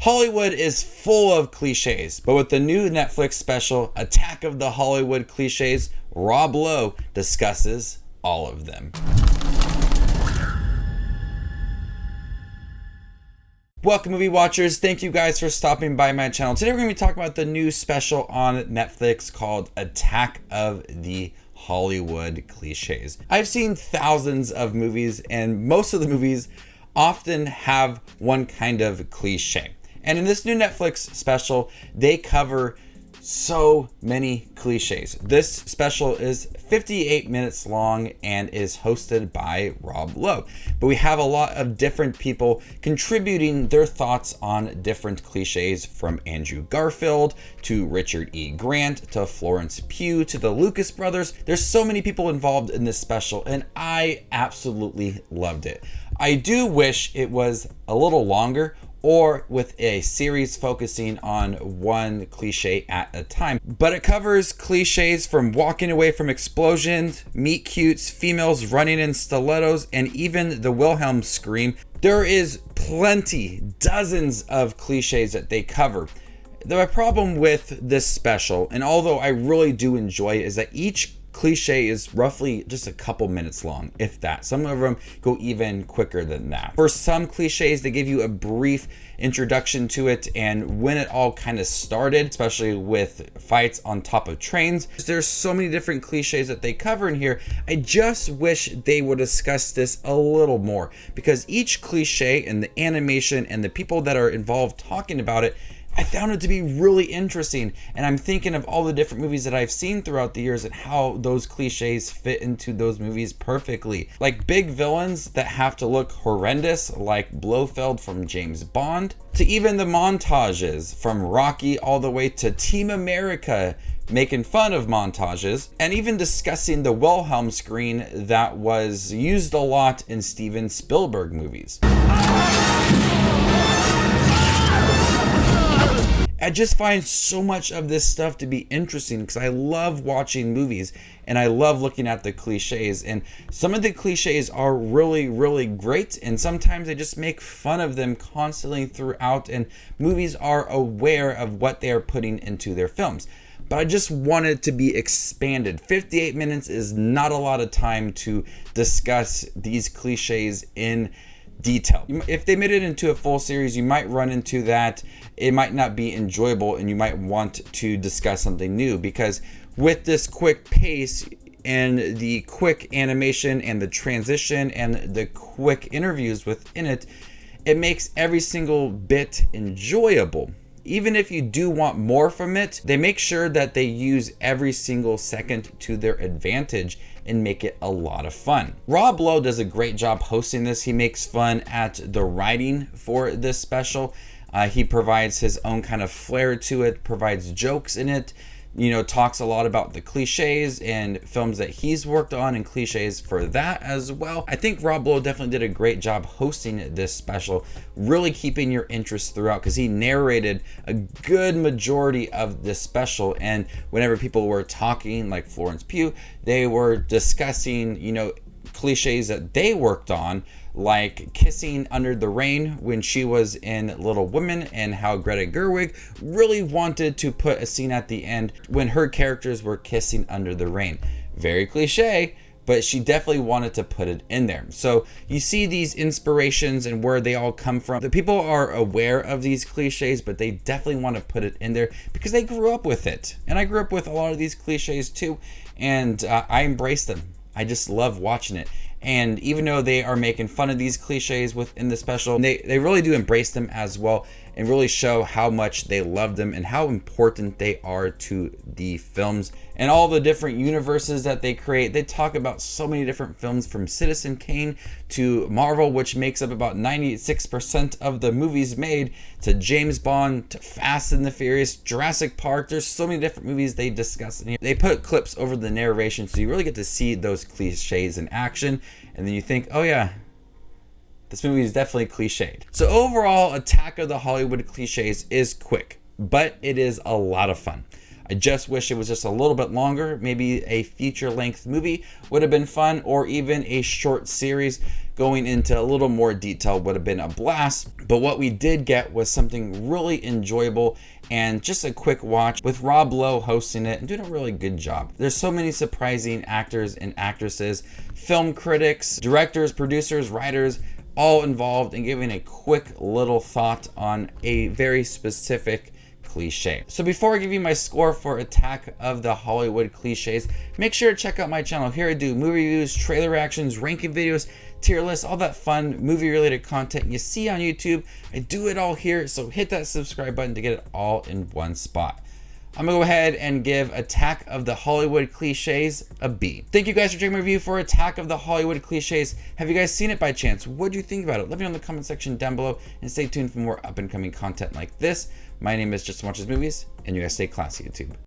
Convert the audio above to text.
Hollywood is full of cliches, but with the new Netflix special, Attack of the Hollywood Cliches, Rob Lowe discusses all of them. Welcome, movie watchers. Thank you guys for stopping by my channel. Today we're going to be talking about the new special on Netflix called Attack of the Hollywood Cliches. I've seen thousands of movies, and most of the movies often have one kind of cliche. And in this new Netflix special, they cover so many cliches. This special is 58 minutes long and is hosted by Rob Lowe. But we have a lot of different people contributing their thoughts on different cliches, from Andrew Garfield to Richard E. Grant to Florence Pugh to the Lucas brothers. There's so many people involved in this special, and I absolutely loved it. I do wish it was a little longer, or with a series focusing on one cliche at a time. But it covers cliches from walking away from explosions, meet cutes, females running in stilettos, and even the Wilhelm scream. There is plenty, dozens of cliches that they cover. The problem with this special, and although I really do enjoy it, is that each cliche is roughly just a couple minutes long, if that. Some of them go even quicker than that. For some cliches, they give you a brief introduction to it and when it all kind of started, especially with fights on top of trains. There's so many different cliches that they cover in here. I just wish they would discuss this a little more, because each cliche and the animation and the people that are involved talking about it, I found it to be really interesting, and I'm thinking of all the different movies that I've seen throughout the years and how those cliches fit into those movies perfectly. Like big villains that have to look horrendous, like Blofeld from James Bond, to even the montages from Rocky all the way to Team America making fun of montages, and even discussing the Wilhelm scream that was used a lot in Steven Spielberg movies. I just find so much of this stuff to be interesting because I love watching movies and I love looking at the cliches, and some of the cliches are really great, and sometimes they just make fun of them constantly throughout, and movies are aware of what they are putting into their films. But I just want it to be expanded. 58 minutes is not a lot of time to discuss these cliches in detail. If they made it into a full series, you might run into that. It might not be enjoyable and you might want to discuss something new, because with this quick pace and the quick animation and the transition and the quick interviews within it, it makes every single bit enjoyable. Even if you do want more from it, they make sure that they use every single second to their advantage and make it a lot of fun. Rob Lowe does a great job hosting this. He makes fun at the writing for this special. He provides his own kind of flair to it, provides jokes in it, talks a lot about the cliches and films that he's worked on and cliches for that as well. I think Rob Lowe definitely did a great job hosting this special, really keeping your interest throughout, because he narrated a good majority of this special. And whenever people were talking, like Florence Pugh, they were discussing, cliches that they worked on, like kissing under the rain when she was in Little Women, and how Greta Gerwig really wanted to put a scene at the end when her characters were kissing under the rain. Very cliche, but she definitely wanted to put it in there. So you see these inspirations and where they all come from. The people are aware of these cliches, but they definitely want to put it in there because they grew up with it. And I grew up with a lot of these cliches too, and I embrace them. I just love watching it. And even though they are making fun of these cliches within the special, they really do embrace them as well, and really show how much they love them and how important they are to the films and all the different universes that they create. They talk about so many different films, from Citizen Kane to Marvel, which makes up about 96% of the movies made, to James Bond, to Fast and the Furious, Jurassic Park. There's so many different movies they discuss in here. They put clips over the narration, so you really get to see those cliches in action, and then you think, oh yeah, this movie is definitely cliched. So overall, Attack of the Hollywood Cliches is quick, but it is a lot of fun. I just wish it was just a little bit longer. Maybe a feature length movie would have been fun, or even a short series going into a little more detail would have been a blast. But what we did get was something really enjoyable and just a quick watch with Rob Lowe hosting it and doing a really good job. There's so many surprising actors and actresses, film critics, directors, producers, writers, all involved in giving a quick little thought on a very specific cliche. So before I give you my score for Attack of the Hollywood Cliches, make sure to check out my channel. Here I do movie reviews, trailer reactions, ranking videos, tier lists, all that fun movie related content you see on YouTube. I do it all here, so hit that subscribe button to get it all in one spot. I'm gonna go ahead and give Attack of the Hollywood Cliches a B. Thank you guys for checking my review for Attack of the Hollywood Cliches. Have you guys seen it by chance? What do you think about it? Let me know in the comment section down below, and stay tuned for more up and coming content like this. My name is Just Watches Movies, and you guys stay classy, YouTube.